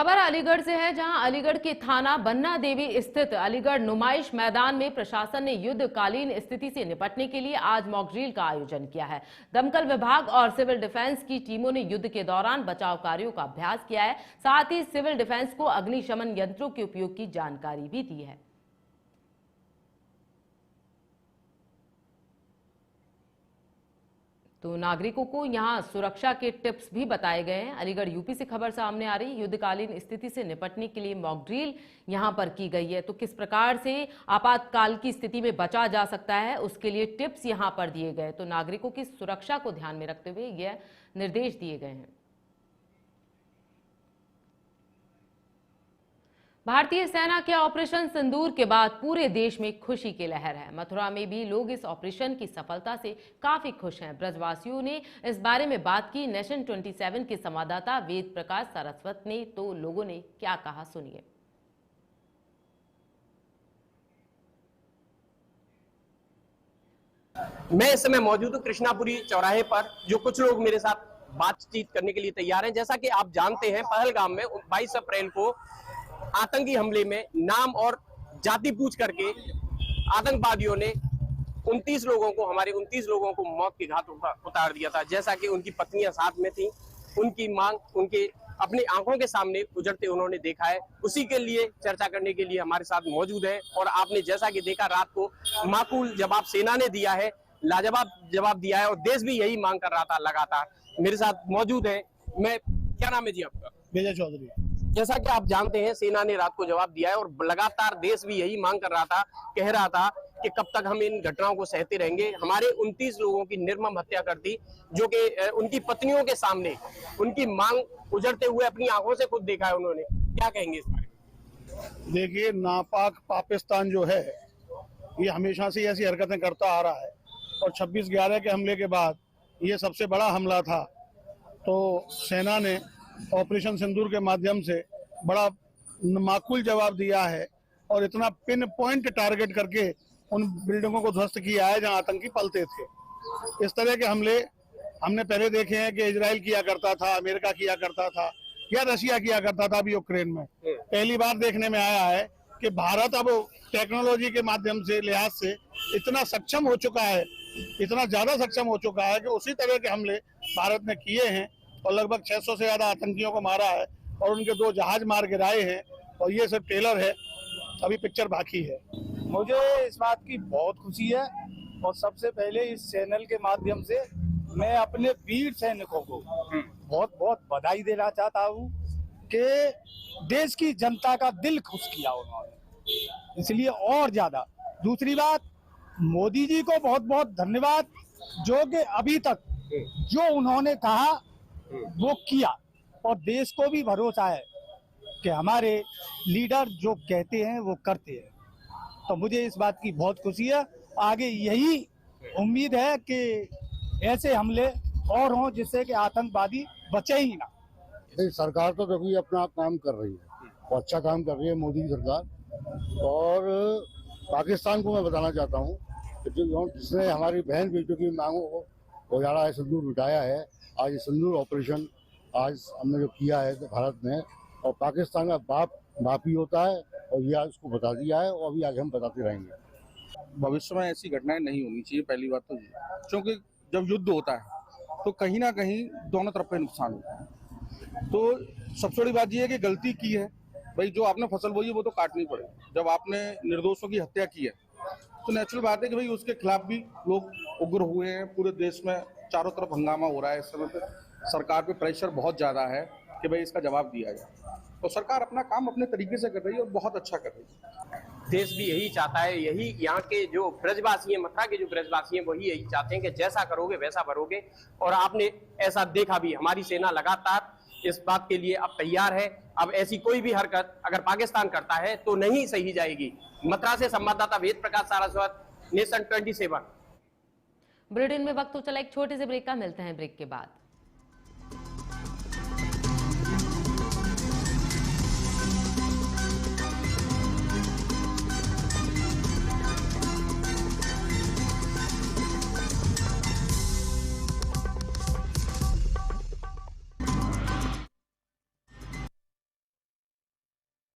खबर अलीगढ़ से है, जहां अलीगढ़ के थाना बन्ना देवी स्थित अलीगढ़ नुमाइश मैदान में प्रशासन ने युद्धकालीन स्थिति से निपटने के लिए आज मॉक ड्रिल का आयोजन किया है। दमकल विभाग और सिविल डिफेंस की टीमों ने युद्ध के दौरान बचाव कार्यों का अभ्यास किया है। साथ ही सिविल डिफेंस को अग्निशमन यंत्रों के उपयोग की जानकारी भी दी है। तो नागरिकों को यहां सुरक्षा के टिप्स भी बताए गए हैं। अलीगढ़ यूपी से खबर सामने आ रही, युद्धकालीन स्थिति से निपटने के लिए मॉक ड्रिल यहां पर की गई है। तो किस प्रकार से आपातकाल की स्थिति में बचा जा सकता है, उसके लिए टिप्स यहां पर दिए गए। तो नागरिकों की सुरक्षा को ध्यान में रखते हुए यह निर्देश दिए गए हैं। भारतीय सेना के ऑपरेशन सिंदूर के बाद पूरे देश में खुशी की लहर है। मथुरा में भी लोग इस ऑपरेशन की सफलता से काफी खुश हैं। ब्रजवासियों ने इस बारे में बात की नेशन 27 के संवाददाता वेद प्रकाश सारस्वत ने। तो लोगों ने क्या कहा, सुनिए। मैं इस समय मौजूद हूँ कृष्णापुरी चौराहे पर, जो कुछ लोग मेरे साथ बातचीत करने के लिए तैयार हैं। जैसा कि आप जानते हैं, पहलगाम में 22 अप्रैल को आतंकी हमले में नाम और जाति पूछ करके आतंकवादियों ने 29 लोगों को, हमारे 29 लोगों को मौत के घाट उतार दिया था। जैसा कि उनकी पत्नियां साथ में थी, उनकी मांग उनके अपनी आंखों के सामने उजड़ते उन्होंने देखा है। उसी के लिए चर्चा करने के लिए हमारे साथ मौजूद है। और आपने जैसा कि देखा, रात को माकूल जवाब सेना ने दिया है, लाजवाब जवाब दिया है, और देश भी यही मांग कर रहा था लगातार। मेरे साथ मौजूद है, मैं, क्या नाम है जी आपका? विजय चौधरी। जैसा कि आप जानते हैं, सेना ने रात को जवाब दिया है और लगातार देश भी यही मांग कर रहा था, कह रहा था कि कब तक हम इन घटनाओं को सहते रहेंगे। हमारे 29 लोगों की निर्मम हत्या कर दी, जो कि उनकी पत्नियों के सामने उनकी मांग उजड़ते हुए अपनी आंखों से खुद देखा है उन्होंने। क्या कहेंगे इस बारे में? देखिए, नापाक पाकिस्तान जो है, ये हमेशा से ऐसी हरकतें करता आ रहा है, और 26/11 के हमले के बाद ये सबसे बड़ा हमला था। तो सेना ने ऑपरेशन सिंदूर के माध्यम से बड़ा माकूल जवाब दिया है, और इतना पिन पॉइंट टारगेट करके उन बिल्डिंगों को ध्वस्त किया है जहां आतंकी पलते थे। इस तरह के हमले हमने पहले देखे हैं कि इजराइल किया करता था, अमेरिका किया करता था, या रशिया किया करता था अभी यूक्रेन में। पहली बार देखने में आया है कि भारत अब टेक्नोलॉजी के माध्यम से, लिहाज से इतना सक्षम हो चुका है, इतना ज्यादा सक्षम हो चुका है कि उसी तरह के हमले भारत ने किए हैं, और लगभग 600 से ज्यादा आतंकियों को मारा है, और उनके 2 जहाज मार गिराए हैं। और ये सब ट्रेलर है, अभी पिक्चर बाकी है। मुझे इस बात की बहुत खुशी है, और सबसे पहले इस चैनल के माध्यम से मैं अपने वीर सैनिकों को बहुत बहुत बधाई देना चाहता हूँ कि देश की जनता का दिल खुश किया उन्होंने, इसलिए और ज्यादा। दूसरी बात, मोदी जी को बहुत बहुत धन्यवाद, जो कि अभी तक जो उन्होंने कहा वो किया, और देश को भी भरोसा है कि हमारे लीडर जो कहते हैं वो करते हैं। तो मुझे इस बात की बहुत खुशी है। आगे यही उम्मीद है कि ऐसे हमले और हों, जिससे कि आतंकवादी बचे ही ना। सरकार तो देखिए अपना काम कर रही है, और अच्छा काम कर रही है मोदी सरकार। और पाकिस्तान को मैं बताना चाहता हूँ कि जिसने हमारी बहन बेटियों की मांगों को उजाड़ा है, सिंदूर मिटाया है, आज सिंदूर ऑपरेशन आज हमने जो किया है भारत में, और पाकिस्तान का बाप ही होता है, और ये आज उसको बता दिया है, और अभी आगे हम बताते रहेंगे। भविष्य में ऐसी घटनाएं नहीं होनी चाहिए, पहली बात तो ये, क्योंकि जब युद्ध होता है तो कहीं ना कहीं दोनों तरफ पे नुकसान होता है। तो सबसे बड़ी बात यह है कि गलती की है भाई, जो आपने फसल बोई है वो तो काटनी पड़ेगी। जब आपने निर्दोषों की हत्या की है तो नेचुरल बात है कि भाई उसके खिलाफ भी लोग उग्र हुए हैं। पूरे देश में चारों तरफ हंगामा हो रहा है इस समय पे, सरकार पे प्रेशर बहुत ज्यादा है कि भाई इसका जवाब दिया जाए। तो सरकार अपना काम अपने तरीके से कर रही है, और बहुत अच्छा कर रही है। देश भी यही चाहता है, यही यहाँ के जो ब्रजवासी हैं, मथुरा के जो ब्रजवासी हैं, वही यही चाहते हैं कि जैसा करोगे वैसा भरोगे। और आपने ऐसा देखा भी, हमारी सेना लगातार इस बात के लिए अब तैयार है। अब ऐसी कोई भी हरकत अगर पाकिस्तान करता है तो नहीं सही जाएगी। मथुरा से संवाददाता वेद प्रकाश सारस्वत, नेशन 27। बुलेटिन में वक्त तो चला एक छोटे से ब्रेक का, मिलते हैं ब्रेक के बाद।